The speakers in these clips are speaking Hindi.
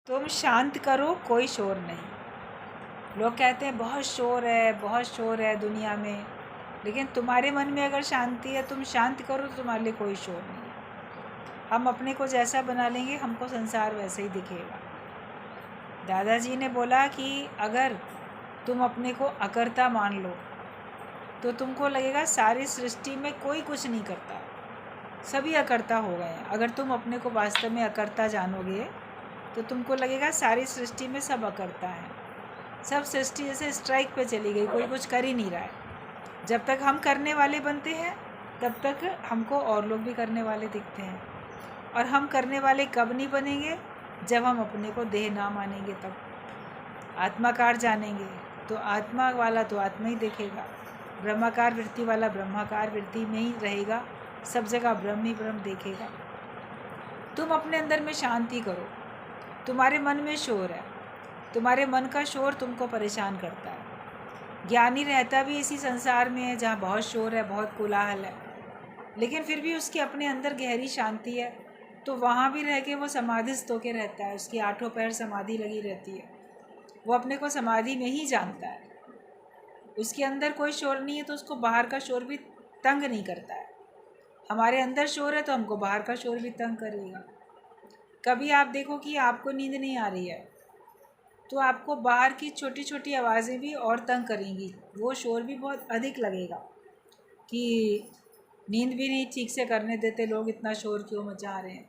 तुम शांत करो, कोई शोर नहीं। लोग कहते हैं बहुत शोर है दुनिया में, लेकिन तुम्हारे मन में अगर शांति है, तुम शांत करो तो तुम्हारे लिए कोई शोर नहीं है। हम अपने को जैसा बना लेंगे, हमको संसार वैसे ही दिखेगा। दादाजी ने बोला कि अगर तुम अपने को अकर्ता मान लो तो तुमको लगेगा सारी सृष्टि में कोई कुछ नहीं करता, सभी अकर्ता हो गए हैं। अगर तुम अपने को वास्तव में अकर्ता जानोगे तो तुमको लगेगा सारी सृष्टि में सब अकर्ता है। सब सृष्टि जैसे स्ट्राइक पे चली गई, कोई कुछ कर ही नहीं रहा है। जब तक हम करने वाले बनते हैं तब तक हमको और लोग भी करने वाले दिखते हैं। और हम करने वाले कब नहीं बनेंगे? जब हम अपने को देह ना मानेंगे, तब आत्माकार जानेंगे तो आत्मा वाला तो आत्मा ही देखेगा, ब्रह्माकार वृत्ति वाला ब्रह्माकार वृत्ति में ही रहेगा, सब जगह ब्रह्म ही ब्रह्म देखेगा। तुम अपने अंदर में शांति करो। तुम्हारे मन में शोर है, तुम्हारे मन का शोर तुमको परेशान करता है। ज्ञानी रहता भी इसी संसार में है जहाँ बहुत शोर है, बहुत कोलाहल है, लेकिन फिर भी उसके अपने अंदर गहरी शांति है, तो वहाँ भी रह के वो समाधिस्थ होकर रहता है। उसकी आठों पैर समाधि लगी रहती है, वो अपने को समाधि में ही जानता है। उसके अंदर कोई शोर नहीं है तो उसको बाहर का शोर भी तंग नहीं करता है। हमारे अंदर शोर है तो हमको बाहर का शोर भी तंग करेगा। कभी आप देखो कि आपको नींद नहीं आ रही है तो आपको बाहर की छोटी छोटी आवाज़ें भी और तंग करेंगी, वो शोर भी बहुत अधिक लगेगा कि नींद भी नहीं ठीक से करने देते लोग, इतना शोर क्यों मचा रहे हैं।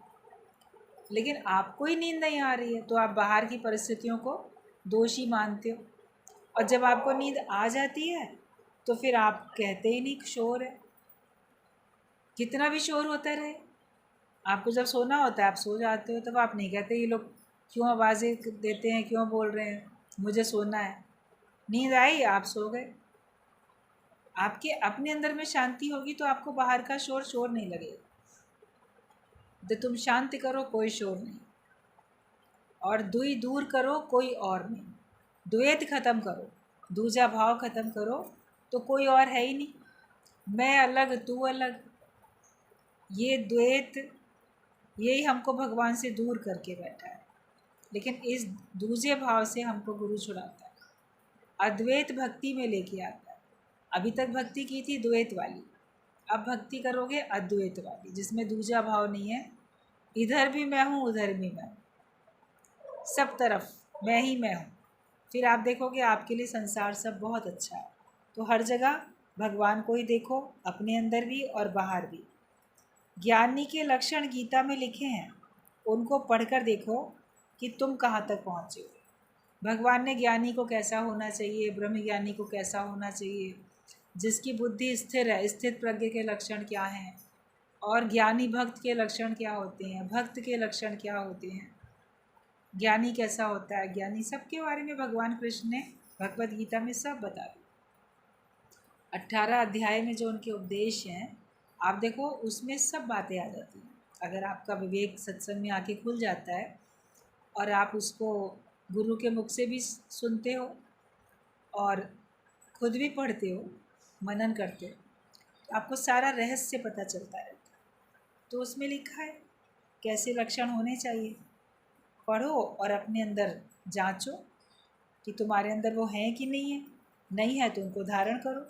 लेकिन आपको ही नींद नहीं आ रही है तो आप बाहर की परिस्थितियों को दोषी मानते हो, और जब आपको नींद आ जाती है तो फिर आप कहते ही नहीं शोर है। कितना भी शोर होता रहे, आपको जब सोना होता है आप सो जाते हो, तब आप नहीं कहते ये लोग क्यों आवाज़ें देते हैं, क्यों बोल रहे हैं, मुझे सोना है। नींद आई, आप सो गए। आपके अपने अंदर में शांति होगी तो आपको बाहर का शोर नहीं लगेगा। तो तुम शांति करो, कोई शोर नहीं, और दुई दूर करो, कोई और नहीं। द्वैत ख़त्म करो, दूजा भाव ख़त्म करो, तो कोई और है ही नहीं। मैं अलग तू अलग, ये द्वैत यही हमको भगवान से दूर करके बैठा है। लेकिन इस दूसरे भाव से हमको गुरु छुड़ाता है, अद्वैत भक्ति में लेके आता है। अभी तक भक्ति की थी द्वैत वाली, अब भक्ति करोगे अद्वैत वाली, जिसमें दूसरा भाव नहीं है। इधर भी मैं हूँ, उधर भी मैं हूँ, सब तरफ मैं ही मैं हूँ। फिर आप देखोगे आपके लिए संसार सब बहुत अच्छा है। तो हर जगह भगवान को ही देखो, अपने अंदर भी और बाहर भी। ज्ञानी के लक्षण गीता में लिखे हैं, उनको पढ़कर देखो कि तुम कहाँ तक पहुँचे हो। भगवान ने ज्ञानी को कैसा होना चाहिए, ब्रह्म ज्ञानी को कैसा होना चाहिए, जिसकी बुद्धि स्थिर है, स्थित प्रज्ञ के लक्षण क्या हैं, और ज्ञानी भक्त के लक्षण क्या होते हैं, भक्त के लक्षण क्या होते हैं, ज्ञानी कैसा होता है, ज्ञानी, सबके बारे में भगवान कृष्ण ने भगवत गीता में सब बता दिया। 18 अध्याय में जो उनके उपदेश हैं, आप देखो उसमें सब बातें आ जाती हैं। अगर आपका विवेक सत्संग में आके खुल जाता है और आप उसको गुरु के मुख से भी सुनते हो और खुद भी पढ़ते हो, मनन करते हो, तो आपको सारा रहस्य पता चलता रहता है। तो उसमें लिखा है कैसे लक्षण होने चाहिए। पढ़ो और अपने अंदर जांचो कि तुम्हारे अंदर वो हैं कि नहीं है। नहीं है तो उनको धारण करो।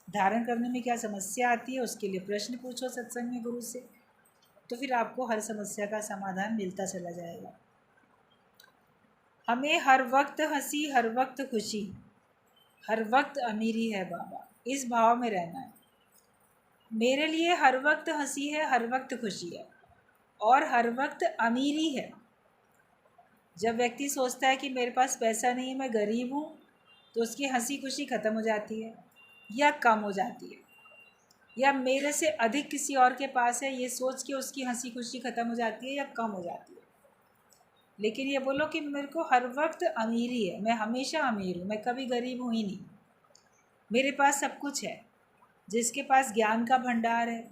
धारण करने में क्या समस्या आती है, उसके लिए प्रश्न पूछो सत्संग में गुरु से, तो फिर आपको हर समस्या का समाधान मिलता चला जाएगा। हमें हर वक्त हंसी, हर वक्त खुशी, हर वक्त अमीरी है बाबा, इस भाव में रहना है। मेरे लिए हर वक्त हंसी है, हर वक्त खुशी है, और हर वक्त अमीरी है। जब व्यक्ति सोचता है कि मेरे पास पैसा नहीं है, मैं गरीब हूँ, तो उसकी हंसी खुशी ख़त्म हो जाती है या कम हो जाती है, या मेरे से अधिक किसी और के पास है, ये सोच के उसकी हंसी खुशी ख़त्म हो जाती है या कम हो जाती है। लेकिन ये बोलो कि मेरे को हर वक्त अमीरी है, मैं हमेशा अमीर हूँ, मैं कभी गरीब हूँ ही नहीं, मेरे पास सब कुछ है। जिसके पास ज्ञान का भंडार है,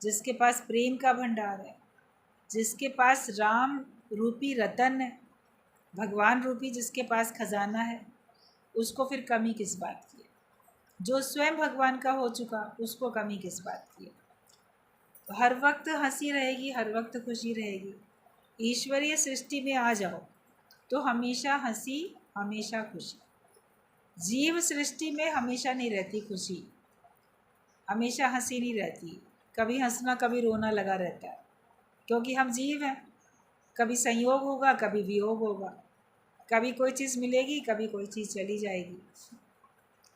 जिसके पास प्रेम का भंडार है, जिसके पास राम रूपी रतन है, भगवान रूपी जिसके पास खजाना है, उसको फिर कमी किस बात की है। जो स्वयं भगवान का हो चुका, उसको कमी किस बात की है। तो हर वक्त हंसी रहेगी, हर वक्त खुशी रहेगी। ईश्वरीय सृष्टि में आ जाओ, तो हमेशा हंसी, हमेशा खुशी। जीव सृष्टि में हमेशा नहीं रहती खुशी, हमेशा हंसी नहीं रहती। कभी हंसना कभी रोना लगा रहता है, क्योंकि हम जीव हैं। कभी संयोग होगा, कभी वियोग होगा, कभी कोई चीज़ मिलेगी, कभी कोई चीज़ चली जाएगी।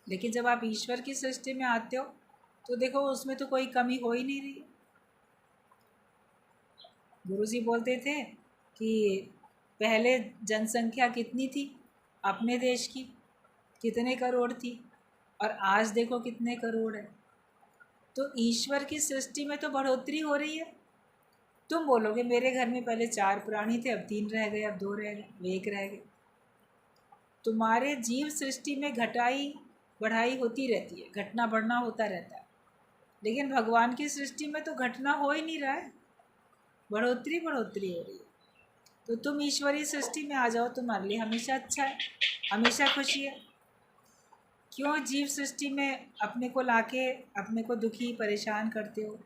लेकिन जब आप ईश्वर की सृष्टि में आते हो तो देखो उसमें तो कोई कमी हो ही नहीं रही। गुरुजी बोलते थे कि पहले जनसंख्या कितनी थी अपने देश की, कितने करोड़ थी, और आज देखो कितने करोड़ है। तो ईश्वर की सृष्टि में तो बढ़ोतरी हो रही है। तुम बोलोगे मेरे घर में पहले 4 प्राणी थे, अब 3 रह गए, अब 2 रह गए, 1 रह गए। तुम्हारे जीव सृष्टि में घटाई बढ़ाई होती रहती है, घटना बढ़ना होता रहता है। लेकिन भगवान की सृष्टि में तो घटना हो ही नहीं रहा है, बढ़ोतरी बढ़ोतरी हो रही है। तो तुम ईश्वरीय सृष्टि में आ जाओ, तुम्हारे लिए हमेशा अच्छा है, हमेशा खुशी है। क्यों जीव सृष्टि में अपने को लाके अपने को दुखी परेशान करते हो?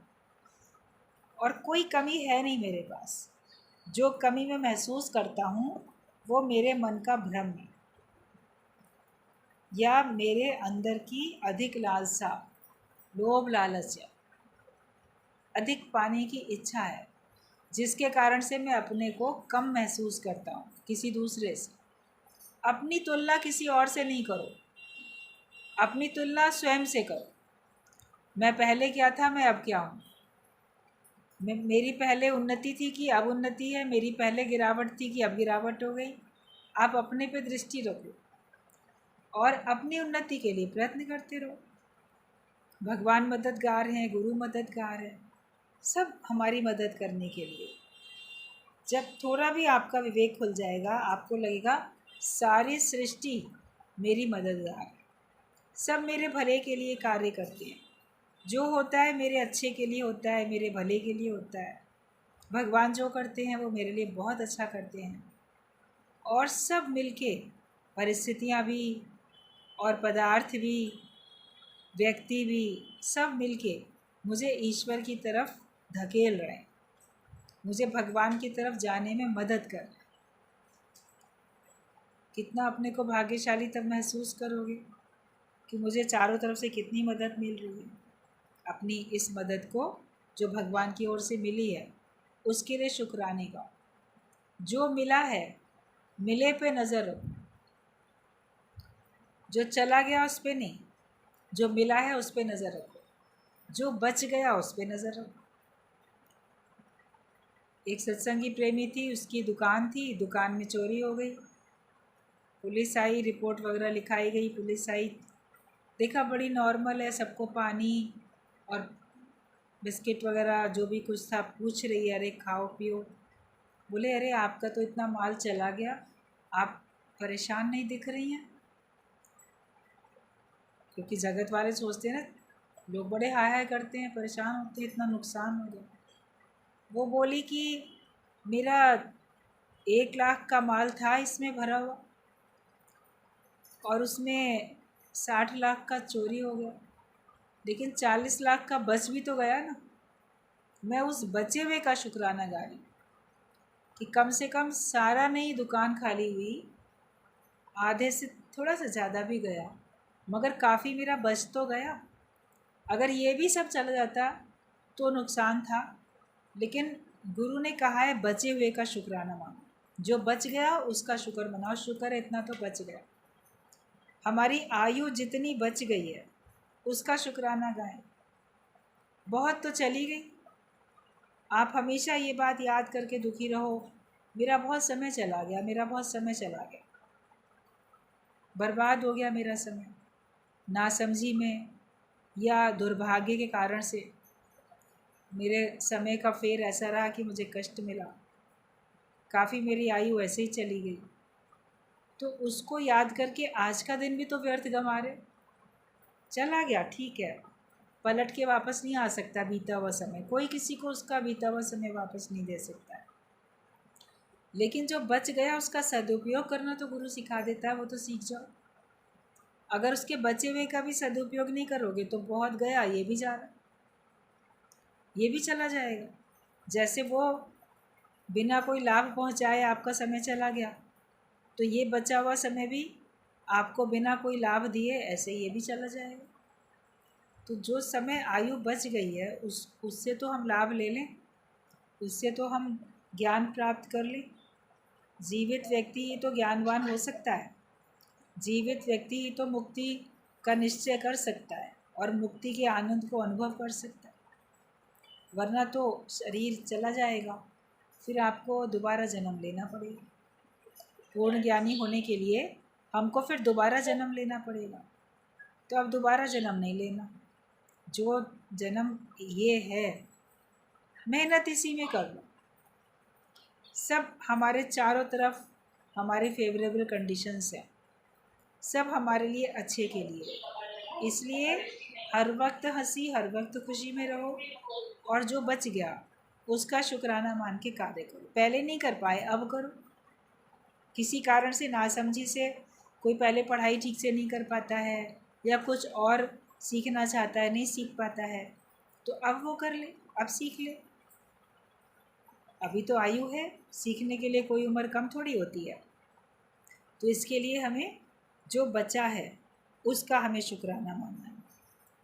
और कोई कमी है नहीं मेरे पास। जो कमी मैं महसूस करता हूँ वो मेरे मन का भ्रम है, या मेरे अंदर की अधिक लालसा, लोभ लालच, या अधिक पाने की इच्छा है, जिसके कारण से मैं अपने को कम महसूस करता हूँ किसी दूसरे से। अपनी तुलना किसी और से नहीं करो, अपनी तुलना स्वयं से करो। मैं पहले क्या था, मैं अब क्या हूँ। मेरी पहले उन्नति थी कि अब उन्नति है, मेरी पहले गिरावट थी कि अब गिरावट हो गई। आप अपने पे दृष्टि रखो और अपनी उन्नति के लिए प्रयत्न करते रहो। भगवान मददगार हैं, गुरु मददगार है, सब हमारी मदद करने के लिए। जब थोड़ा भी आपका विवेक खुल जाएगा, आपको लगेगा सारी सृष्टि मेरी मददगार है, सब मेरे भले के लिए कार्य करते हैं। जो होता है मेरे अच्छे के लिए होता है, मेरे भले के लिए होता है। भगवान जो करते हैं वो मेरे लिए बहुत अच्छा करते हैं। और सब मिलके, परिस्थितियाँ भी और पदार्थ भी, व्यक्ति भी, सब मिलके मुझे ईश्वर की तरफ धकेल रहे हैं, मुझे भगवान की तरफ जाने में मदद कर रहे हैं। कितना अपने को भाग्यशाली तब महसूस करोगे कि मुझे चारों तरफ से कितनी मदद मिल रही है। अपनी इस मदद को जो भगवान की ओर से मिली है उसके लिए शुक्राने का। जो मिला है मिले पे नज़र रखो, जो चला गया उस पे नहीं, जो मिला है उस पे नज़र रखो, जो बच गया उस पे नज़र रखो। एक सत्संगी प्रेमी थी, उसकी दुकान थी, दुकान में चोरी हो गई। पुलिस आई, रिपोर्ट वगैरह लिखाई गई, पुलिस आई, देखा बड़ी नॉर्मल है, सबको पानी और बिस्किट वगैरह जो भी कुछ था पूछ रही है, अरे खाओ पियो। बोले अरे आपका तो इतना माल चला गया, आप परेशान नहीं दिख रही हैं। क्योंकि जगत वाले सोचते हैं ना, लोग बड़े हाय हाय करते हैं, परेशान होते हैं, इतना नुकसान हो गया। वो बोली कि मेरा 1 लाख का माल था इसमें भरा हुआ, और उसमें 60 लाख का चोरी हो गया, लेकिन 40 लाख का बच भी तो गया ना। मैं उस बचे हुए का शुक्राना गा रही कि कम से कम सारा नहीं दुकान खाली हुई, आधे से थोड़ा सा ज़्यादा भी गया, मगर काफ़ी मेरा बच तो गया। अगर ये भी सब चला जाता तो नुकसान था, लेकिन गुरु ने कहा है बचे हुए का शुक्राना मानो, जो बच गया उसका शुक्र मनाओ। शुक्र है इतना तो बच गया, हमारी आयु जितनी बच गई है उसका शुक्राना गाएं। बहुत तो चली गई। आप हमेशा ये बात याद करके दुखी रहो, मेरा बहुत समय चला गया, मेरा बहुत समय चला गया, बर्बाद हो गया मेरा समय, नासमझी में या दुर्भाग्य के कारण से मेरे समय का फेर ऐसा रहा कि मुझे कष्ट मिला, काफ़ी मेरी आयु ऐसे ही चली गई। तो उसको याद करके आज का दिन भी तो व्यर्थ गंवा रहे। चला गया ठीक है, पलट के वापस नहीं आ सकता बीता हुआ समय, कोई किसी को उसका बीता हुआ समय वापस नहीं दे सकता है। लेकिन जो बच गया उसका सदुपयोग करना तो गुरु सिखा देता है, वो तो सीख जाओ। अगर उसके बचे हुए का भी सदुपयोग नहीं करोगे तो बहुत गया, ये भी जा रहा, ये भी चला जाएगा। जैसे वो बिना कोई लाभ पहुंचाए आपका समय चला गया, तो ये बचा हुआ समय भी आपको बिना कोई लाभ दिए ऐसे ये भी चला जाएगा। तो जो समय आयु बच गई है उससे तो हम लाभ ले लें, उससे तो हम ज्ञान प्राप्त कर लें। जीवित व्यक्ति ही तो ज्ञानवान हो सकता है, जीवित व्यक्ति ही तो मुक्ति का निश्चय कर सकता है और मुक्ति के आनंद को अनुभव कर सकता है, वरना तो शरीर चला जाएगा, फिर आपको दोबारा जन्म लेना पड़ेगा। पूर्ण ज्ञानी होने के लिए हमको फिर दोबारा जन्म लेना पड़ेगा। तो अब दोबारा जन्म नहीं लेना, जो जन्म ये है मेहनत इसी में कर लो। सब हमारे चारों तरफ हमारे फेवरेबल कंडीशंस हैं, सब हमारे लिए अच्छे के लिए, इसलिए हर वक्त हंसी हर वक्त खुशी में रहो और जो बच गया उसका शुक्राना मान के कार्य करो। पहले नहीं कर पाए अब करो। किसी कारण से नासमझी से कोई पहले पढ़ाई ठीक से नहीं कर पाता है या कुछ और सीखना चाहता है, नहीं सीख पाता है, तो अब वो कर ले, अब सीख ले। अभी तो आयु है, सीखने के लिए कोई उम्र कम थोड़ी होती है। तो इसके लिए हमें जो बचा है उसका हमें शुक्राना मानना है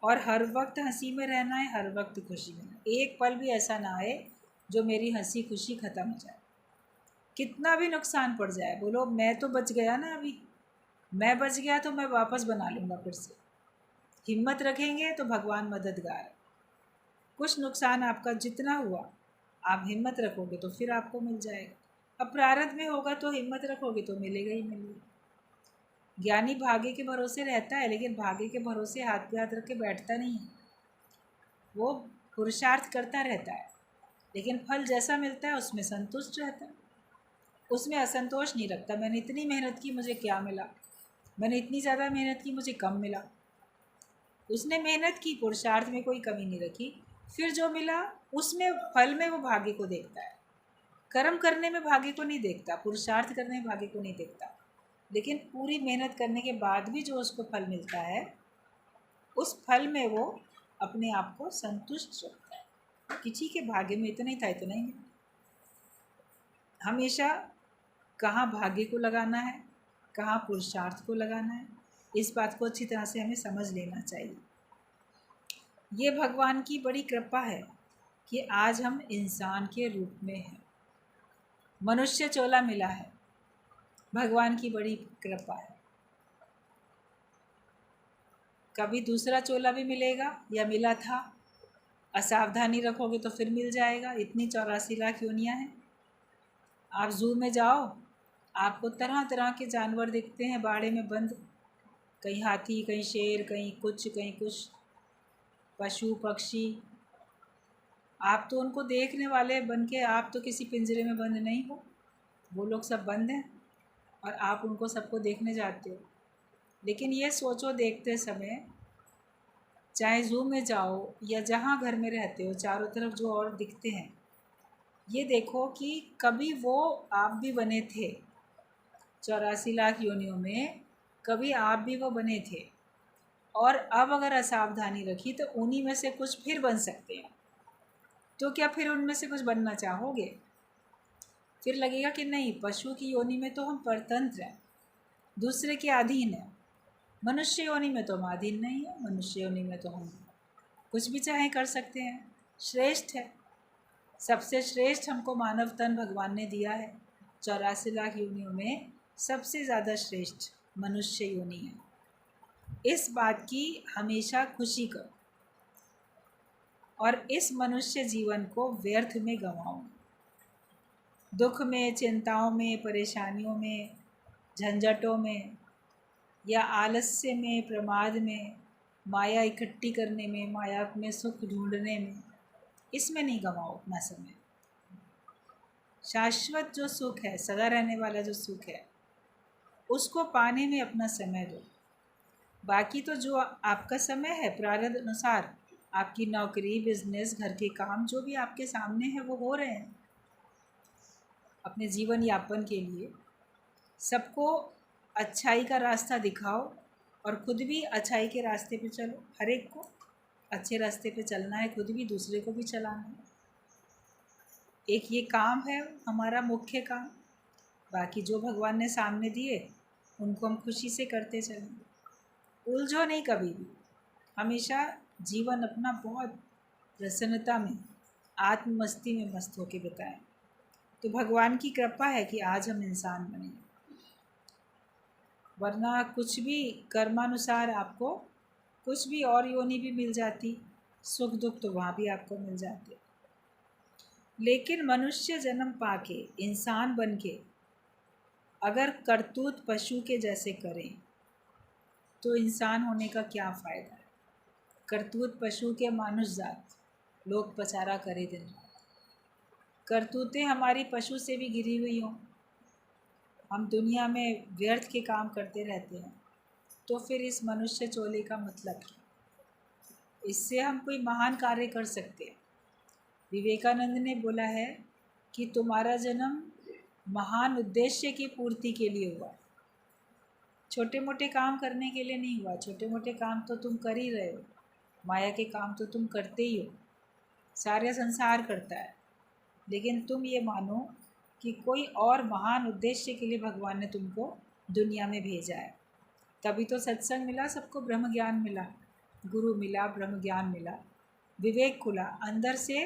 और हर वक्त हंसी में रहना है, हर वक्त खुशी में। एक पल भी ऐसा ना आए जो मेरी हंसी खुशी ख़त्म हो जाए। कितना भी नुकसान पड़ जाए, बोलो मैं तो बच गया ना, अभी मैं बच गया तो मैं वापस बना लूँगा फिर से। हिम्मत रखेंगे तो भगवान मददगार है। कुछ नुकसान आपका जितना हुआ आप हिम्मत रखोगे तो फिर आपको मिल जाएगा। अब प्रारब्ध में होगा तो हिम्मत रखोगे तो मिलेगा ही मिलेगा। ज्ञानी भाग्य के भरोसे रहता है, लेकिन भाग्य के भरोसे हाथ पे हाथ रख के बैठता नहीं है। वो पुरुषार्थ करता रहता है, लेकिन फल जैसा मिलता है उसमें संतुष्ट रहता है, उसमें असंतोष नहीं रखता। मैंने इतनी मेहनत की, मुझे क्या मिला, मैंने इतनी ज़्यादा मेहनत की, मुझे कम मिला। उसने मेहनत की, पुरुषार्थ में कोई कमी नहीं रखी, फिर जो मिला उसमें फल में वो भाग्य को देखता है। कर्म करने में भाग्य को नहीं देखता, पुरुषार्थ करने में भाग्य को नहीं देखता, लेकिन पूरी मेहनत करने के बाद भी जो उसको फल मिलता है उस फल में वो अपने आप को संतुष्ट रखता है कि ठीक है, भाग्य में इतना ही था, इतना ही मिला। हमेशा कहाँ भाग्य को लगाना है, कहाँ पुरुषार्थ को लगाना है, इस बात को अच्छी तरह से हमें समझ लेना चाहिए। ये भगवान की बड़ी कृपा है कि आज हम इंसान के रूप में हैं, मनुष्य चोला मिला है, भगवान की बड़ी कृपा है। कभी दूसरा चोला भी मिलेगा या मिला था, असावधानी रखोगे तो फिर मिल जाएगा। इतनी 84 लाख योनियाँ हैं। आप जू में जाओ, आपको तरह तरह के जानवर दिखते हैं बाड़े में बंद, कहीं हाथी, कहीं शेर, कहीं कुछ पशु पक्षी। आप तो उनको देखने वाले बन के, आप तो किसी पिंजरे में बंद नहीं हो, वो लोग सब बंद हैं और आप उनको सबको देखने जाते हो। लेकिन ये सोचो, देखते समय चाहे जू में जाओ या जहाँ घर में रहते हो, चारों तरफ जो और दिखते हैं, ये देखो कि कभी वो आप भी बने थे। 84 लाख योनियों में कभी आप भी वो बने थे, और अब अगर असावधानी रखी तो उन्हीं में से कुछ फिर बन सकते हैं। तो क्या फिर उनमें से कुछ बनना चाहोगे? फिर लगेगा कि नहीं, पशु की योनि में तो हम परतंत्र हैं, दूसरे के अधीन हैं। मनुष्य योनि में तो हम अधीन नहीं है, मनुष्य योनि में तो हम कुछ भी चाहे कर सकते हैं, श्रेष्ठ है। सबसे श्रेष्ठ हमको मानव तन भगवान ने दिया है। 84 लाख योनियों में सबसे ज़्यादा श्रेष्ठ मनुष्य योनि है। इस बात की हमेशा खुशी करो और इस मनुष्य जीवन को व्यर्थ में गंवाओ। दुख में, चिंताओं में, परेशानियों में, झंझटों में या आलस्य में, प्रमाद में, माया इकट्ठी करने में, माया में सुख ढूंढने में, इसमें नहीं गंवाओ अपना समय। शाश्वत जो सुख है, सदा रहने वाला जो सुख है, उसको पाने में अपना समय दो। बाकी तो जो आपका समय है प्रारब्ध अनुसार, आपकी नौकरी, बिजनेस, घर के काम जो भी आपके सामने हैं वो हो रहे हैं अपने जीवन यापन के लिए। सबको अच्छाई का रास्ता दिखाओ और खुद भी अच्छाई के रास्ते पे चलो। हर एक को अच्छे रास्ते पे चलना है, खुद भी दूसरे को भी चलाना है। एक ये काम है हमारा मुख्य काम, बाकी जो भगवान ने सामने दिए उनको हम खुशी से करते चलें। उलझो नहीं कभी भी, हमेशा जीवन अपना बहुत प्रसन्नता में, आत्म मस्ती में मस्त होके बिताएं। तो भगवान की कृपा है कि आज हम इंसान बने, वरना कुछ भी कर्मानुसार आपको कुछ भी और योनि भी मिल जाती, सुख दुख तो वहाँ भी आपको मिल जाते। लेकिन मनुष्य जन्म पाके इंसान बन के अगर करतूत पशु के जैसे करें तो इंसान होने का क्या फ़ायदा है। करतूत पशु के मानुष जात, लोग पचारा करे दिन रात। करतूतें हमारी पशु से भी गिरी हुई हों, हम दुनिया में व्यर्थ के काम करते रहते हैं, तो फिर इस मनुष्य चोले का मतलब क्या। इससे हम कोई महान कार्य कर सकते हैं। विवेकानंद ने बोला है कि तुम्हारा जन्म महान उद्देश्य की पूर्ति के लिए हुआ, छोटे मोटे काम करने के लिए नहीं हुआ। छोटे मोटे काम तो तुम कर ही रहे हो, माया के काम तो तुम करते ही हो, सारे संसार करता है। लेकिन तुम ये मानो कि कोई और महान उद्देश्य के लिए भगवान ने तुमको दुनिया में भेजा है। तभी तो सत्संग मिला, सबको ब्रह्म ज्ञान मिला, गुरु मिला, ब्रह्म ज्ञान मिला, विवेक खुला, अंदर से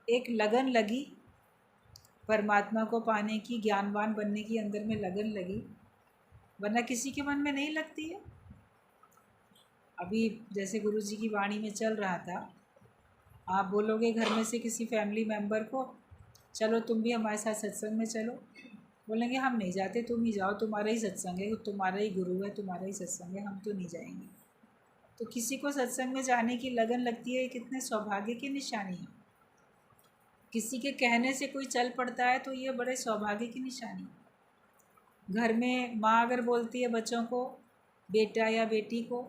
एक लगन लगी परमात्मा को पाने की, ज्ञानवान बनने की अंदर में लगन लगी, वरना किसी के मन में नहीं लगती है। अभी जैसे गुरु जी की वाणी में चल रहा था, आप बोलोगे घर में से किसी फैमिली मेम्बर को चलो तुम भी हमारे साथ सत्संग में चलो, बोलेंगे हम नहीं जाते, तुम ही जाओ, तुम्हारा ही सत्संग है, तुम्हारा ही गुरु है, तुम्हारा ही सत्संग है, हम तो नहीं जाएंगे। तो किसी को सत्संग में जाने की लगन लगती है, कितने सौभाग्य की निशानी है। किसी के कहने से कोई चल पड़ता है तो ये बड़े सौभाग्य की निशानी है। घर में माँ अगर बोलती है बच्चों को, बेटा या बेटी को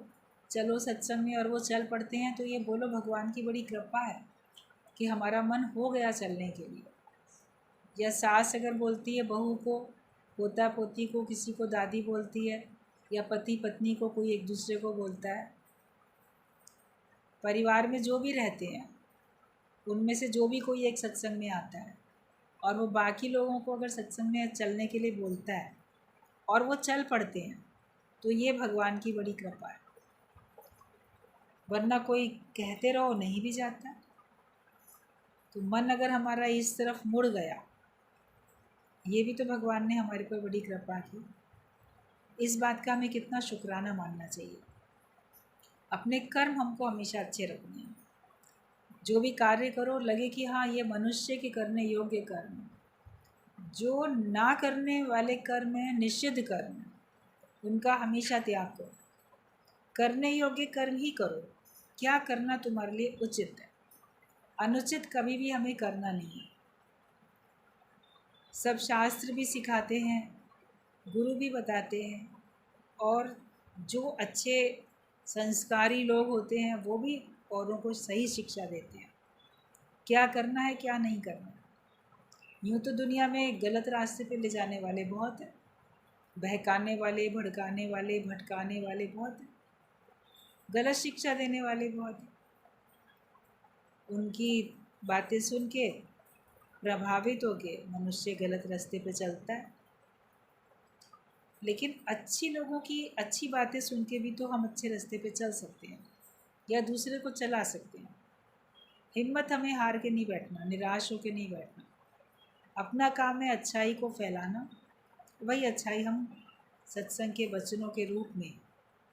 चलो सत्संग में, और वो चल पड़ते हैं, तो ये बोलो भगवान की बड़ी कृपा है कि हमारा मन हो गया चलने के लिए। या सास अगर बोलती है बहू को, पोता पोती को, किसी को दादी बोलती है, या पति पत्नी को कोई एक दूसरे को बोलता है, परिवार में जो भी रहते हैं उनमें से जो भी कोई एक सत्संग में आता है और वो बाकी लोगों को अगर सत्संग में चलने के लिए बोलता है और वो चल पड़ते हैं, तो ये भगवान की बड़ी कृपा है। वरना कोई कहते रहो नहीं भी जाता। तो मन अगर हमारा इस तरफ मुड़ गया, ये भी तो भगवान ने हमारे पर बड़ी कृपा की। इस बात का हमें कितना शुक्राना मानना चाहिए। अपने कर्म हमको हमेशा अच्छे रखने हैं। जो भी कार्य करो लगे कि हाँ ये मनुष्य के करने योग्य कर्म है। जो ना करने वाले कर्म हैं, निषिद्ध कर्म हैं, उनका हमेशा त्याग करो। करने योग्य कर्म ही करो। क्या करना तुम्हारे लिए उचित है, अनुचित कभी भी हमें करना नहीं है। सब शास्त्र भी सिखाते हैं, गुरु भी बताते हैं, और जो अच्छे संस्कारी लोग होते हैं वो भी औरों को सही शिक्षा देते हैं, क्या करना है क्या नहीं करना है। यूँ तो दुनिया में गलत रास्ते पे ले जाने वाले बहुत हैं, बहकाने वाले, भड़काने वाले, भटकाने वाले बहुत हैं, गलत शिक्षा देने वाले बहुत हैं। उनकी बातें सुन के प्रभावित होके मनुष्य गलत रास्ते पे चलता है। लेकिन अच्छी लोगों की अच्छी बातें सुन के भी तो हम अच्छे रास्ते पे चल सकते हैं या दूसरे को चला सकते हैं। हिम्मत हमें हार के नहीं बैठना, निराश होके नहीं बैठना। अपना काम है अच्छाई को फैलाना, वही अच्छाई हम सत्संग के वचनों के रूप में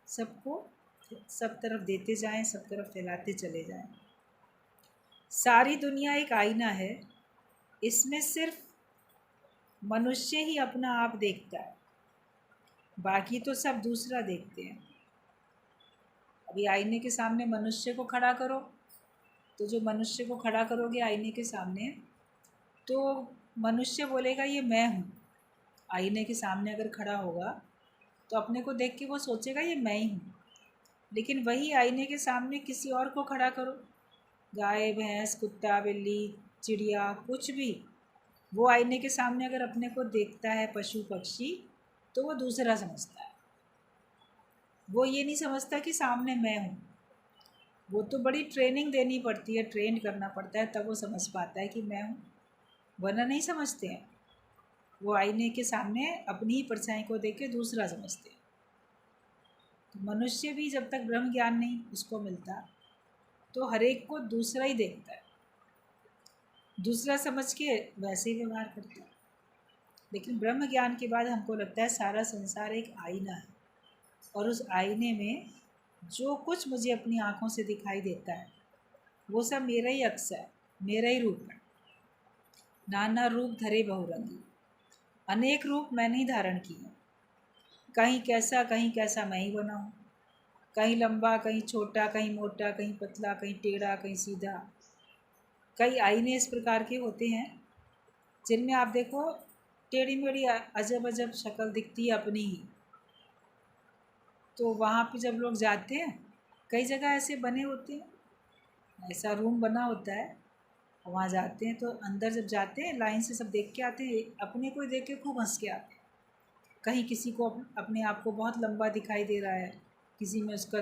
सबको सब तरफ देते जाएं, सब तरफ फैलाते चले जाएं। सारी दुनिया एक आईना है, इसमें सिर्फ मनुष्य ही अपना आप देखता है, बाकी तो सब दूसरा देखते हैं। अभी आईने के सामने मनुष्य को खड़ा करो, तो जो मनुष्य को खड़ा करोगे आईने के सामने, तो मनुष्य बोलेगा ये मैं हूँ। आईने के सामने अगर खड़ा होगा तो अपने को देख के वो सोचेगा ये मैं ही हूँ। लेकिन वही आईने के सामने किसी और को खड़ा करो, गाय भैंस कुत्ता बिल्ली चिड़िया कुछ भी, वो आईने के सामने अगर अपने को देखता है पशु पक्षी, तो वो दूसरा समझता है। वो ये नहीं समझता कि सामने मैं हूँ। वो तो बड़ी ट्रेनिंग देनी पड़ती है, ट्रेन करना पड़ता है, तब वो समझ पाता है कि मैं हूँ, वरना नहीं समझते हैं। वो आईने के सामने अपनी ही परछाई को देख के दूसरा समझते हैं। तो मनुष्य भी जब तक ब्रह्म ज्ञान नहीं उसको मिलता तो हर एक को दूसरा ही देखता है, दूसरा समझ के वैसे ही व्यवहार करता है। लेकिन ब्रह्म ज्ञान के बाद हमको लगता है सारा संसार एक आईना है, और उस आईने में जो कुछ मुझे अपनी आँखों से दिखाई देता है वो सब मेरा ही अक्स है, मेरा ही रूप है। नाना रूप धरे बहुरंगी, अनेक रूप मैंने ही धारण किए, कहीं कैसा मैं ही बना हूँ, कहीं लंबा कहीं छोटा, कहीं मोटा कहीं पतला, कहीं टेढ़ा कहीं सीधा। कई आईने इस प्रकार के होते हैं जिनमें आप देखो टेढ़ी मेढ़ी अजब अजब शक्ल दिखती है अपनी ही। तो वहाँ पे जब लोग जाते हैं, कई जगह ऐसे बने होते हैं, ऐसा रूम बना होता है, वहाँ जाते हैं तो अंदर जब जाते हैं लाइन से सब देख के आते हैं, अपने को ही देख के खूब हंस के आते हैं। कहीं किसी को अपने आप को बहुत लंबा दिखाई दे रहा है, किसी में उसका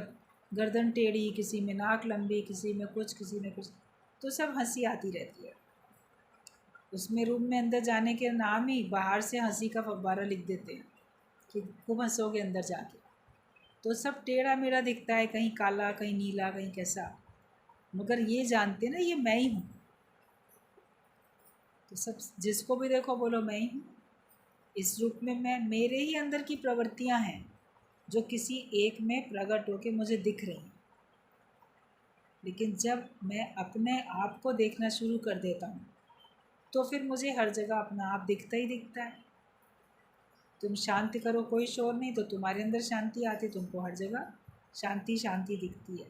गर्दन टेढ़ी, किसी में नाक लंबी, किसी में कुछ, किसी में कुछ, तो सब हंसी आती रहती है। उसमें रूम में अंदर जाने के नाम ही बाहर से हंसी का फव्वारा लिख देते हैं कि खूब हंसोगे अंदर जाके। तो सब टेढ़ा मेढ़ा दिखता है, कहीं काला कहीं नीला कहीं कैसा, मगर ये जानते ना ये मैं ही हूँ। तो सब जिसको भी देखो बोलो मैं ही हूँ, इस रूप में मैं, मेरे ही अंदर की प्रवृत्तियाँ हैं जो किसी एक में प्रकट होके मुझे दिख रही हैं। लेकिन जब मैं अपने आप को देखना शुरू कर देता हूँ तो फिर मुझे हर जगह अपना आप दिखता ही दिखता है। तुम शांति करो कोई शोर नहीं तो तुम्हारे अंदर शांति आती, तुमको हर जगह शांति शांति दिखती है।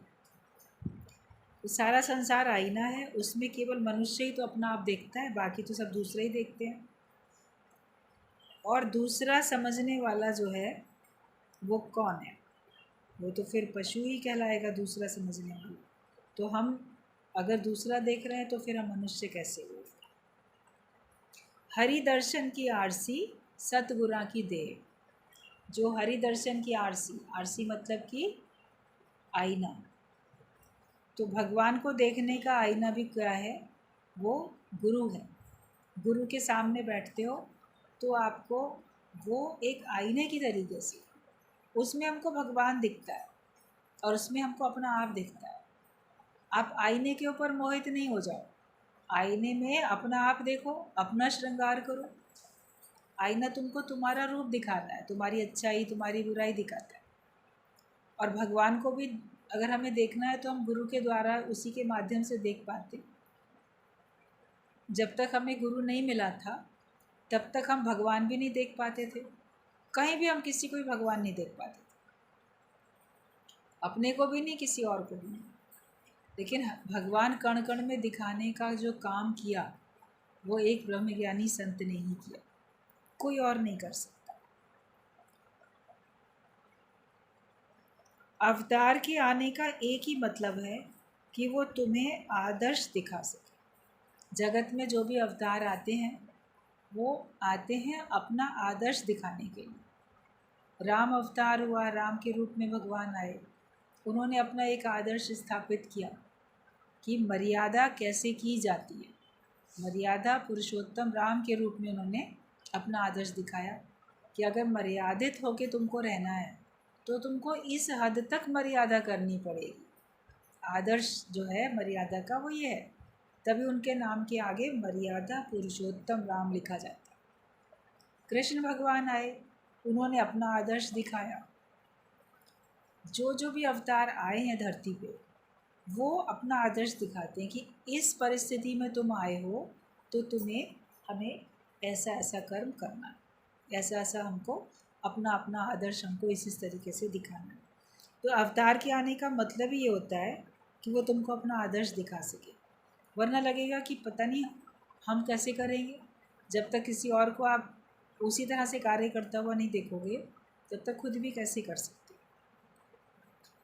तो सारा संसार आईना है, उसमें केवल मनुष्य ही तो अपना आप देखता है, बाकी तो सब दूसरे ही देखते हैं। और दूसरा समझने वाला जो है वो कौन है? वो तो फिर पशु ही कहलाएगा दूसरा समझने वाला। तो हम अगर दूसरा देख रहे हैं तो फिर हम मनुष्य कैसे हुए? हरि दर्शन की आरसी सतगुरा की देह। जो हरि दर्शन की आरसी, आरसी मतलब कि आईना, तो भगवान को देखने का आईना भी क्या है? वो गुरु है। गुरु के सामने बैठते हो तो आपको वो एक आईने की तरीके से उसमें हमको भगवान दिखता है और उसमें हमको अपना आप दिखता है। आप आईने के ऊपर मोहित नहीं हो जाओ, आईने में अपना आप देखो, अपना श्रृंगार करो। आईना तुमको तुम्हारा रूप दिखाता है, तुम्हारी अच्छाई तुम्हारी बुराई दिखाता है। और भगवान को भी अगर हमें देखना है तो हम गुरु के द्वारा उसी के माध्यम से देख पाते। जब तक हमें गुरु नहीं मिला था तब तक हम भगवान भी नहीं देख पाते थे, कहीं भी हम किसी को भी भगवान नहीं देख पाते थे, अपने को भी नहीं किसी और को भी नहीं। लेकिन भगवान कण कण में दिखाने का जो काम किया वो एक ब्रह्मज्ञानी संत ने ही किया, कोई और नहीं कर सकता। अवतार के आने का एक ही मतलब है कि वो तुम्हें आदर्श दिखा सके। जगत में जो भी अवतार आते हैं वो आते हैं अपना आदर्श दिखाने के लिए। राम अवतार हुआ, राम के रूप में भगवान आए, उन्होंने अपना एक आदर्श स्थापित किया कि मर्यादा कैसे की जाती है। मर्यादा पुरुषोत्तम राम के रूप में उन्होंने अपना आदर्श दिखाया कि अगर मर्यादित होके तुमको रहना है तो तुमको इस हद तक मर्यादा करनी पड़ेगी। आदर्श जो है मर्यादा का वो ये है, तभी उनके नाम के आगे मर्यादा पुरुषोत्तम राम लिखा जाता है। कृष्ण भगवान आए, उन्होंने अपना आदर्श दिखाया। जो जो भी अवतार आए हैं धरती पे वो अपना आदर्श दिखाते हैं कि इस परिस्थिति में तुम आए हो तो तुम्हें हमें ऐसा ऐसा कर्म करना है, ऐसा ऐसा हमको अपना अपना आदर्श हमको इस तरीके से दिखाना है। तो अवतार के आने का मतलब ही ये होता है कि वो तुमको अपना आदर्श दिखा सके, वरना लगेगा कि पता नहीं हम कैसे करेंगे। जब तक किसी और को आप उसी तरह से कार्य करता हुआ नहीं देखोगे तब तक खुद भी कैसे कर सकते।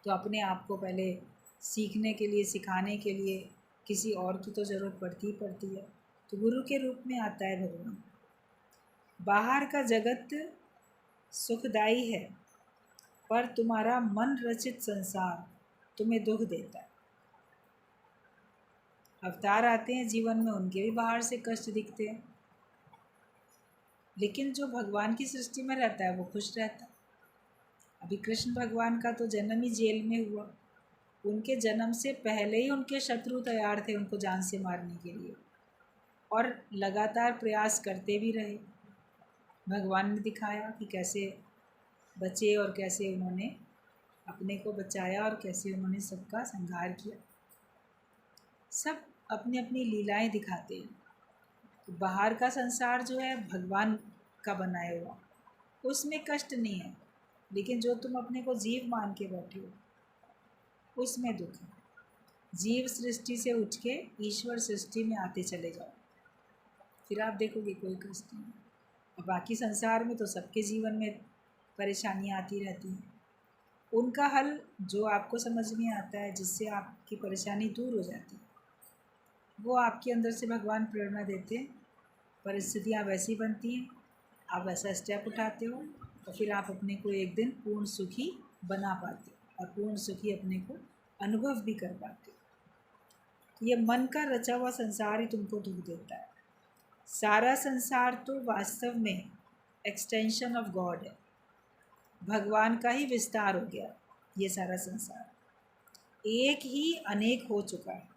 तो अपने आप को पहले सीखने के लिए, सिखाने के लिए किसी और की तो ज़रूरत पड़ती ही पड़ती है। तो गुरु के रूप में आता है भगवान। बाहर का जगत सुखदाई है पर तुम्हारा मन रचित संसार तुम्हें दुख देता है। अवतार आते हैं जीवन में, उनके भी बाहर से कष्ट दिखते हैं, लेकिन जो भगवान की सृष्टि में रहता है वो खुश रहता है। अभी कृष्ण भगवान का तो जन्म ही जेल में हुआ। उनके जन्म से पहले ही उनके शत्रु तैयार थे उनको जान से मारने के लिए, और लगातार प्रयास करते भी रहे। भगवान ने दिखाया कि कैसे बचे और कैसे उन्होंने अपने को बचाया और कैसे उन्होंने सबका संहार किया। सब अपनी अपनी लीलाएं दिखाते हैं। तो बाहर का संसार जो है भगवान का बनाया हुआ, उसमें कष्ट नहीं है, लेकिन जो तुम अपने को जीव मान के बैठे हो उसमें दुख है। जीव सृष्टि से उठ के ईश्वर सृष्टि में आते चले जाओ, फिर आप देखोगे कोई कष्ट नहीं। और बाकी संसार में तो सबके जीवन में परेशानियाँ आती रहती हैं। उनका हल जो आपको समझ में आता है, जिससे आपकी परेशानी दूर हो जाती है, वो आपके अंदर से भगवान प्रेरणा देते हैं। परिस्थितियाँ वैसी बनती हैं, आप वैसा स्टेप उठाते हो, तो फिर आप अपने को एक दिन पूर्ण सुखी बना पाते हो और पूर्ण सुखी अपने को अनुभव भी कर पाते हो। ये मन का रचा हुआ संसार ही तुमको दुख देता है। सारा संसार तो वास्तव में एक्सटेंशन ऑफ गॉड है, भगवान का ही विस्तार हो गया। ये सारा संसार एक ही अनेक हो चुका है।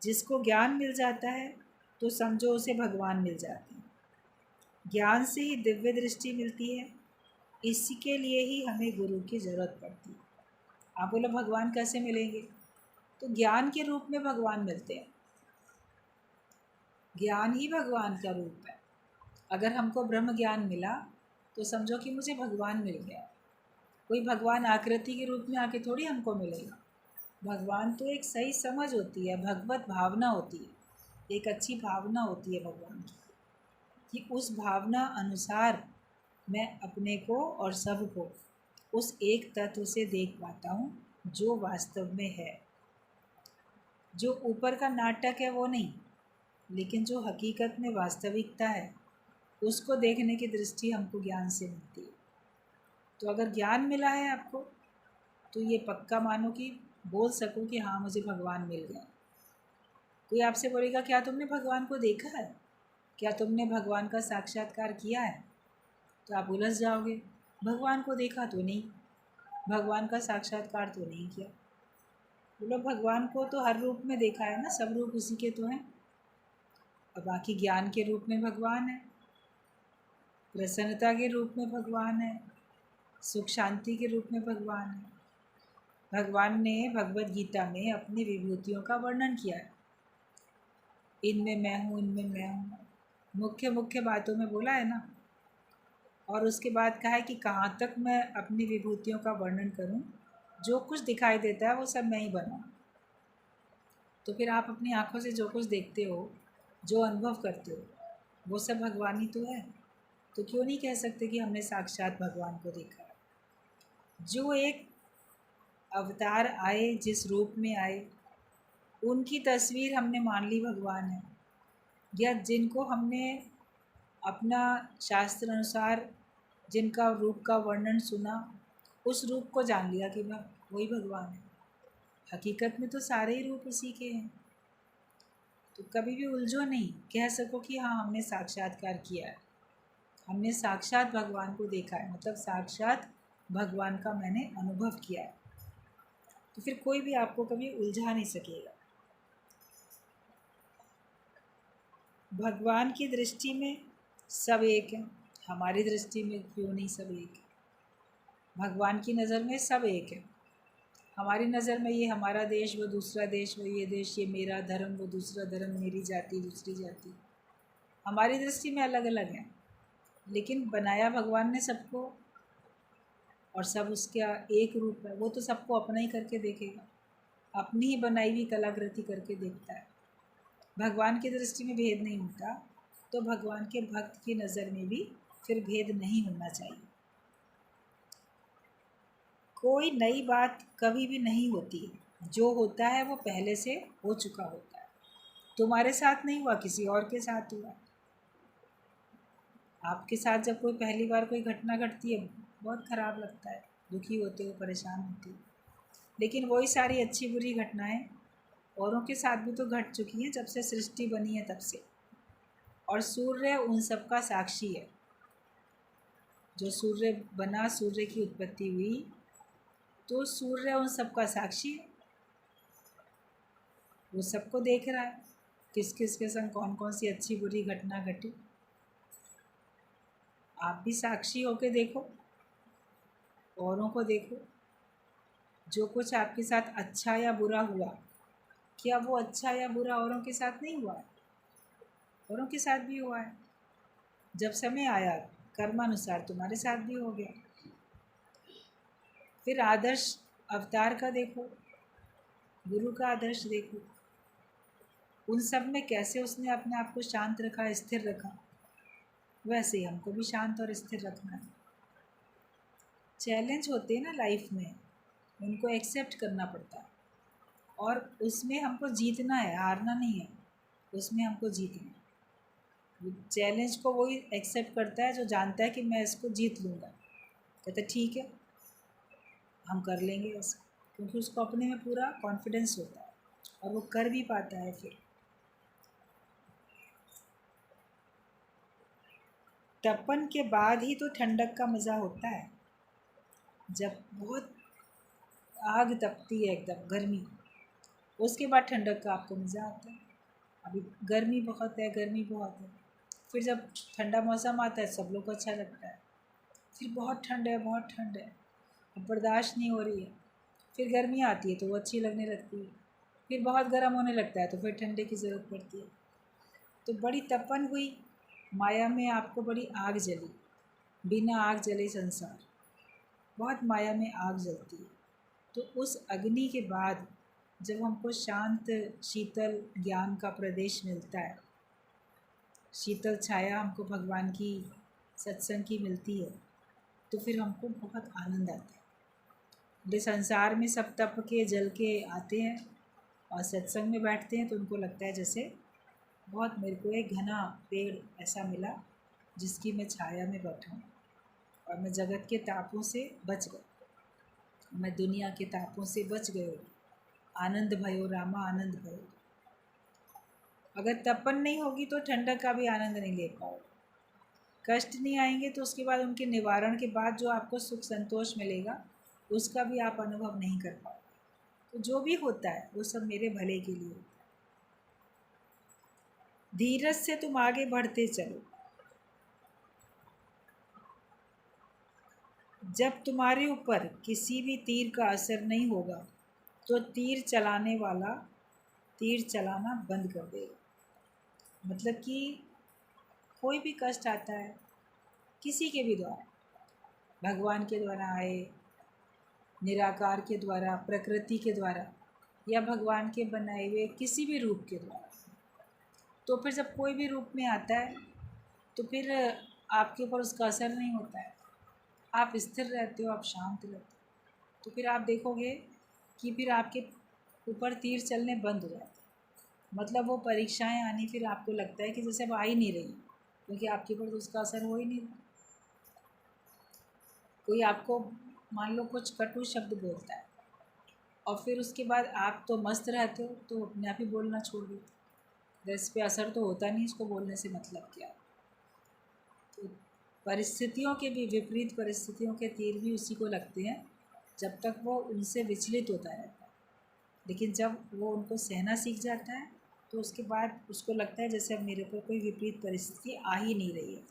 जिसको ज्ञान मिल जाता है तो समझो उसे भगवान मिल जाते हैं। ज्ञान से ही दिव्य दृष्टि मिलती है। इसके लिए ही हमें गुरु की ज़रूरत पड़ती है। आप बोलो भगवान कैसे मिलेंगे? तो ज्ञान के रूप में भगवान मिलते हैं। ज्ञान ही भगवान का रूप है। अगर हमको ब्रह्म ज्ञान मिला तो समझो कि मुझे भगवान मिल गया। कोई भगवान आकृति के रूप में आके थोड़ी हमको मिलेगा। भगवान तो एक सही समझ होती है, भगवत भावना होती है, एक अच्छी भावना होती है भगवान की, कि उस भावना अनुसार मैं अपने को और सबको उस एक तत्व से देख पाता हूँ जो वास्तव में है। जो ऊपर का नाटक है वो नहीं, लेकिन जो हकीकत में वास्तविकता है उसको देखने की दृष्टि हमको ज्ञान से मिलती है। तो अगर ज्ञान मिला है आपको तो ये पक्का मानो कि बोल सको कि हाँ मुझे भगवान मिल गया। कोई आपसे बोलेगा क्या तुमने भगवान को देखा है, क्या तुमने भगवान का साक्षात्कार किया है, तो आप उलझ जाओगे। भगवान को देखा तो नहीं, भगवान का साक्षात्कार तो नहीं किया। बोलो भगवान को तो हर रूप में देखा है ना, सब रूप उसी के तो हैं। और बाकी ज्ञान के रूप में भगवान है, प्रसन्नता के रूप में भगवान है, सुख शांति के रूप में भगवान है। भगवान ने भगवत गीता में अपनी विभूतियों का वर्णन किया है। इनमें मैं हूँ, इनमें मैं हूँ, मुख्य मुख्य बातों में बोला है ना। और उसके बाद कहा है कि कहाँ तक मैं अपनी विभूतियों का वर्णन करूँ, जो कुछ दिखाई देता है वो सब मैं ही बनाऊँ। तो फिर आप अपनी आँखों से जो कुछ देखते हो, जो अनुभव करते हो, वो सब भगवान ही तो है। तो क्यों नहीं कह सकते कि हमने साक्षात भगवान को देखा है। जो एक अवतार आए, जिस रूप में आए, उनकी तस्वीर हमने मान ली भगवान है, या जिनको हमने अपना शास्त्र अनुसार जिनका रूप का वर्णन सुना, उस रूप को जान लिया कि वही भगवान है। हकीकत में तो सारे ही रूप उसी के हैं। तो कभी भी उलझो नहीं, कह सको कि हाँ हमने साक्षात्कार किया है, हमने साक्षात भगवान को देखा है, मतलब साक्षात भगवान का मैंने अनुभव किया है। तो फिर कोई भी आपको कभी उलझा नहीं सकेगा। भगवान की दृष्टि में सब एक है, हमारी दृष्टि में क्यों नहीं सब एक है। भगवान की नज़र में सब एक है, हमारी नज़र में ये हमारा देश, वो दूसरा देश, वो ये देश, ये मेरा धर्म, वो दूसरा धर्म, मेरी जाति दूसरी जाति, हमारी दृष्टि में अलग अलग है। लेकिन बनाया भगवान ने सबको, और सब उसका एक रूप है। वो तो सबको अपना ही करके देखेगा, अपनी ही बनाई हुई कलाकृति करके देखता है। भगवान की दृष्टि में भेद नहीं होता, तो भगवान के भक्त की नज़र में भी फिर भेद नहीं होना चाहिए। कोई नई बात कभी भी नहीं होती है, जो होता है वो पहले से हो चुका होता है। तुम्हारे साथ नहीं हुआ, किसी और के साथ हुआ। आपके साथ जब कोई पहली बार कोई घटना घटती है, बहुत ख़राब लगता है, दुखी होते हो, परेशान होते हो। लेकिन वही सारी अच्छी बुरी घटनाएं औरों के साथ भी तो घट चुकी हैं, जब से सृष्टि बनी है तब से। और सूर्य उन सब का साक्षी है। जो सूर्य बना, सूर्य की उत्पत्ति हुई, तो सूर्य उन सब का साक्षी है। वो सबको देख रहा है, किस किस के संग कौन कौन सी अच्छी बुरी घटना घटी। आप भी साक्षी होके देखो, औरों को देखो। जो कुछ आपके साथ अच्छा या बुरा हुआ, क्या वो अच्छा या बुरा औरों के साथ नहीं हुआ है? औरों के साथ भी हुआ है। जब समय आया, कर्मानुसार तुम्हारे साथ भी हो गया। फिर आदर्श अवतार का देखो, गुरु का आदर्श देखो। उन सब में कैसे उसने अपने आप को शांत रखा, स्थिर रखा। वैसे ही हमको भी शांत और स्थिर रखना है। चैलेंज होते हैं ना लाइफ में, उनको एक्सेप्ट करना पड़ता है, और उसमें हमको जीतना है, हारना नहीं है। उसमें हमको जीतना है। चैलेंज को वही एक्सेप्ट करता है जो जानता है कि मैं इसको जीत लूँगा। कहते ठीक है, हम कर लेंगे ऐसा, क्योंकि उसको अपने में पूरा कॉन्फिडेंस होता है और वो कर भी पाता है। फिर तपन के बाद ही तो ठंडक का मज़ा होता है। जब बहुत आग तपती है, एकदम गर्मी, उसके बाद ठंडक का आपको मज़ा आता है। अभी गर्मी बहुत है, गर्मी बहुत है। फिर जब ठंडा मौसम आता है, सब लोग को अच्छा लगता है। फिर बहुत ठंड है, बहुत ठंड है, अब बर्दाश्त नहीं हो रही है। फिर गर्मी आती है तो वो अच्छी लगने लगती है। फिर बहुत गर्म होने लगता है तो फिर ठंडे की ज़रूरत पड़ती है। तो बड़ी तपन हुई, माया में आपको बड़ी आग जली। बिना आग जले संसार, बहुत माया में आग जलती है। तो उस अग्नि के बाद जब हमको शांत शीतल ज्ञान का प्रदेश मिलता है, शीतल छाया हमको भगवान की सत्संग की मिलती है, तो फिर हमको बहुत आनंद आता है। ये संसार में सब तप के जल के आते हैं और सत्संग में बैठते हैं तो उनको लगता है जैसे बहुत मेरे को एक घना पेड़ ऐसा मिला जिसकी मैं छाया में बैठा हूँ, और मैं जगत के तापों से बच गया, मैं दुनिया के तापों से बच गयो। आनंद भयो रामा, आनंद भयो। अगर तपन नहीं होगी तो ठंडक का भी आनंद नहीं ले पाओगे। कष्ट नहीं आएंगे तो उसके बाद उनके निवारण के बाद जो आपको सुख संतोष मिलेगा, उसका भी आप अनुभव नहीं कर पाओगे। तो जो भी होता है वो सब मेरे भले के लिए होता है। धीरज से तुम आगे बढ़ते चलो। जब तुम्हारे ऊपर किसी भी तीर का असर नहीं होगा तो तीर चलाने वाला तीर चलाना बंद कर देगा। मतलब कि कोई भी कष्ट आता है किसी के भी द्वारा, भगवान के द्वारा आए, निराकार के द्वारा, प्रकृति के द्वारा, या भगवान के बनाए हुए किसी भी रूप के द्वारा, तो फिर जब कोई भी रूप में आता है तो फिर आपके ऊपर उसका असर नहीं होता है। आप स्थिर रहते हो, आप शांत रहते हो। तो फिर आप देखोगे कि फिर आपके ऊपर तीर चलने बंद हो जाते हैं। मतलब वो परीक्षाएं आनी फिर आपको लगता है कि जैसे अब आ ही नहीं रही, क्योंकि आपके ऊपर तो उसका असर हो ही नहीं रहा। कोई आपको मान लो कुछ कटु शब्द बोलता है और फिर उसके बाद आप तो मस्त रहते हो तो अपने आप ही बोलना छोड़ देते, इस पे असर तो होता नहीं, इसको बोलने से मतलब क्या। तो परिस्थितियों के भी, विपरीत परिस्थितियों के तीर भी उसी को लगते हैं जब तक वो उनसे विचलित होता रहता है। लेकिन जब वो उनको सहना सीख जाता है तो उसके बाद उसको लगता है जैसे अब मेरे ऊपर कोई विपरीत परिस्थिति आ ही नहीं रही है।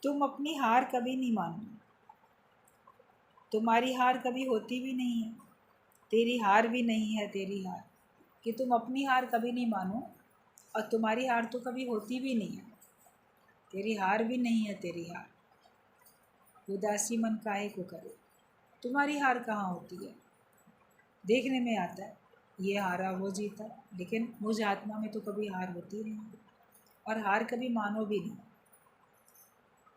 तुम अपनी हार कभी नहीं मानना। तुम्हारी हार कभी होती भी नहीं है, तेरी हार भी नहीं है तेरी हार, कि तुम अपनी हार कभी नहीं मानो, और तुम्हारी हार तो कभी होती भी नहीं है। तेरी हार भी नहीं है तेरी हार। उदासी मन काहे को करे। तुम्हारी हार कहाँ होती है? देखने में आता है ये हारा वो जीता, लेकिन मुझ आत्मा में तो कभी हार होती नहीं, और हार कभी मानो भी नहीं।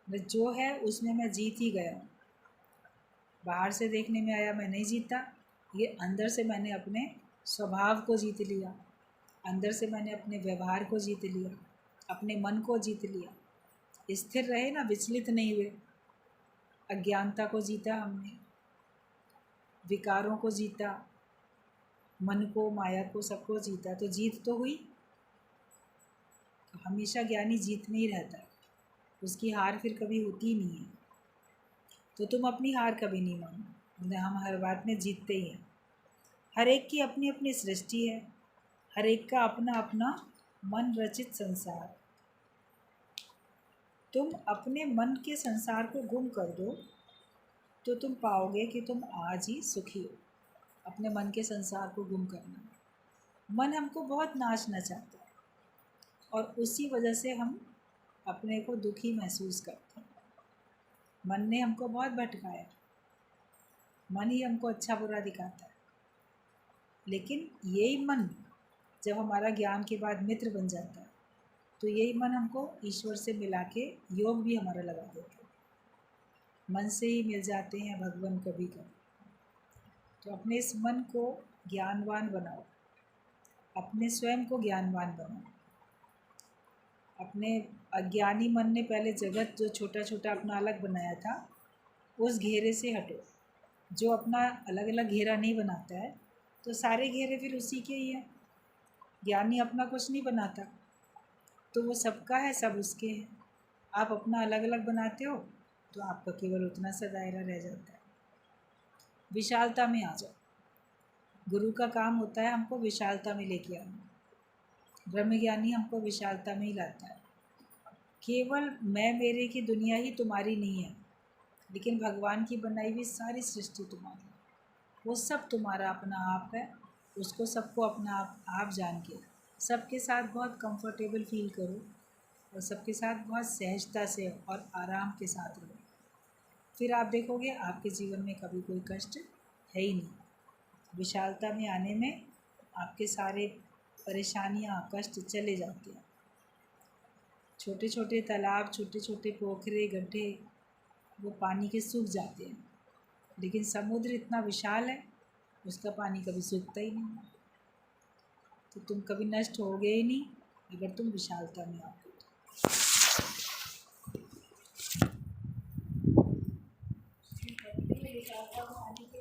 मैं जो है उसमें मैं जीत ही गया हूँ। बाहर से देखने में आया मैं नहीं जीता, ये अंदर से मैंने अपने स्वभाव को जीत लिया, अंदर से मैंने अपने व्यवहार को जीत लिया, अपने मन को जीत लिया। स्थिर रहे ना, विचलित नहीं हुए। अज्ञानता को जीता हमने, विकारों को जीता, मन को, माया को, सबको जीता, तो जीत तो हुई। हमेशा ज्ञानी जीत में ही रहता है, उसकी हार फिर कभी होती ही नहीं है। तो तुम अपनी हार कभी नहीं मानो, हम हर बात में जीतते ही हैं। हर एक की अपनी अपनी सृष्टि है, हर एक का अपना अपना मन रचित संसार। तुम अपने मन के संसार को गुम कर दो तो तुम पाओगे कि तुम आज ही सुखी हो। अपने मन के संसार को गुम करना, मन हमको बहुत नाचना चाहता है और उसी वजह से हम अपने को दुखी महसूस करते हैं। मन ने हमको बहुत भटकाया, मन ही हमको अच्छा बुरा दिखाता है। लेकिन यही मन जब हमारा ज्ञान के बाद मित्र बन जाता है तो यही मन हमको ईश्वर से मिला के योग भी हमारा लगा देता है। मन से ही मिल जाते हैं भगवान कभी कभी। तो अपने इस मन को ज्ञानवान बनाओ, अपने स्वयं को ज्ञानवान बनाओ। अपने अज्ञानी मन ने पहले जगत जो छोटा छोटा अपना अलग बनाया था, उस घेरे से हटो। जो अपना अलग अलग घेरा नहीं बनाता है तो सारे घेरे फिर उसी के ही हैं। ज्ञानी अपना कुछ नहीं बनाता, तो वो सबका है, सब उसके हैं। आप अपना अलग अलग बनाते हो तो आपका केवल उतना सा दायरा रह जाता है। विशालता में आ जाओ। गुरु का काम होता है हमको विशालता में लेके आना। ब्रह्मज्ञानी हमको विशालता में ही लाता है। केवल मैं मेरे की दुनिया ही तुम्हारी नहीं है, लेकिन भगवान की बनाई हुई सारी सृष्टि तुम्हारी है। वो सब तुम्हारा अपना आप है। उसको सबको अपना आप जान के सबके साथ बहुत कंफर्टेबल फील करो और सबके साथ बहुत सहजता से और आराम के साथ रहो। फिर आप देखोगे आपके जीवन में कभी कोई कष्ट है ही नहीं। विशालता में आने में आपके सारे परेशानियाँ कष्ट चले जाते हैं। छोटे छोटे तालाब, छोटे छोटे पोखरे, गड्ढे वो पानी के सूख जाते हैं, लेकिन समुद्र इतना विशाल है उसका पानी कभी सूखता ही नहीं। तो तुम कभी नष्ट होगे ही नहीं अगर तुम विशालता में आओगे तो। विशालता में आने के